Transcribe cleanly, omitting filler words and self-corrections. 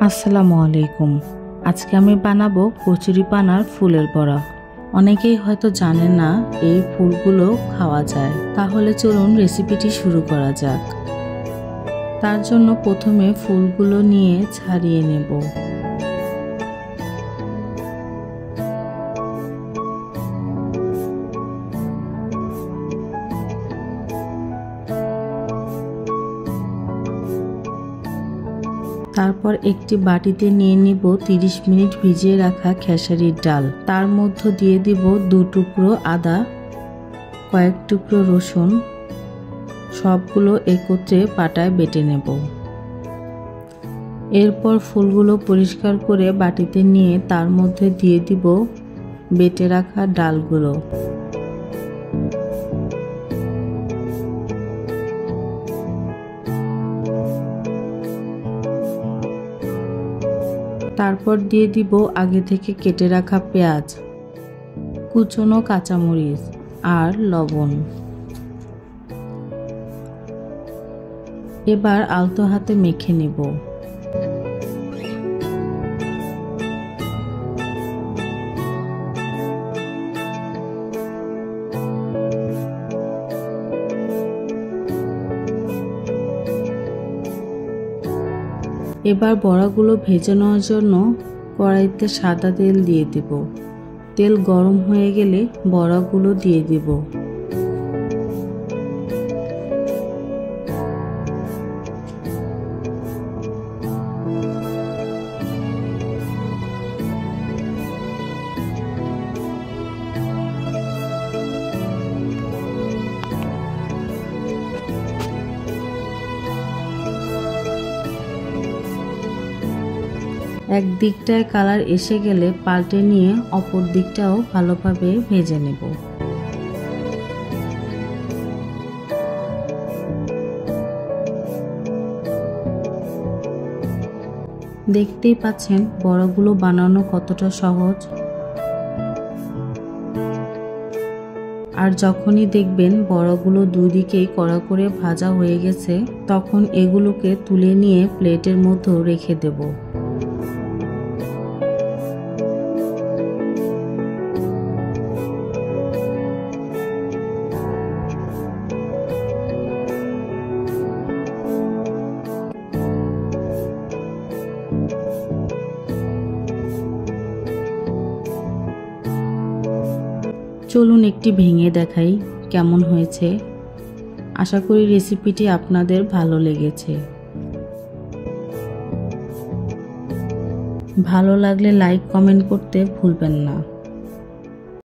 আসসালামু আলাইকুম। আজকে আমি বানাবো কচুরিপানার ফুলের বড়া। অনেকেই হয়তো জানেন না এই ফুলগুলো খাওয়া যায়। তাহলে চলুন রেসিপিটি শুরু করা যাক। তার জন্য প্রথমে ফুলগুলো নিয়ে ছাড়িয়ে নেব। তারপর একটি বাটিতে নিয়ে নিব 30 মিনিট ভিজিয়ে রাখা খেসারির ডাল। তার মধ্যে দিয়ে দিব 2 টুকরো আদা, কয়েক টুকরো রসুন, সবগুলো একত্রে পাটায় বেটে নেব। এরপর ফুলগুলো পরিষ্কার করে বাটিতে নিয়ে তার মধ্যে দিয়ে দিব বেটে রাখা ডালগুলো। তারপর দিয়ে দিব আগে থেকে কেটে রাখা পেঁয়াজ, কুচনো কাঁচামরিচ আর লবণ। এবার আলতো হাতে মেখে নেব। এবার বড়াগুলো ভেজে নেওয়ার জন্য কড়াইতে সাদা তেল দিয়ে দেব। তেল গরম হয়ে গেলে বড়াগুলো দিয়ে দেব। এক দিকটায় কালার এসে গেলে পাল্টে নিয়ে অপর দিকটাও ভালোভাবে ভেজে নেব। দেখতেই পাচ্ছেন বড়াগুলো বানানো কতটা সহজ। আর যখনই দেখবেন বড়াগুলো দুই দিকেই কড়া করে ভাজা হয়ে গেছে, তখন এগুলোকে তুলে নিয়ে প্লেটের মধ্যে রেখে দেব। চলুন একটি ভেঙে দেখাই কেমন হয়েছে। আশা করি রেসিপিটি আপনাদের ভালো লেগেছে। ভালো লাগলে লাইক কমেন্ট করতে ভুলবেন না।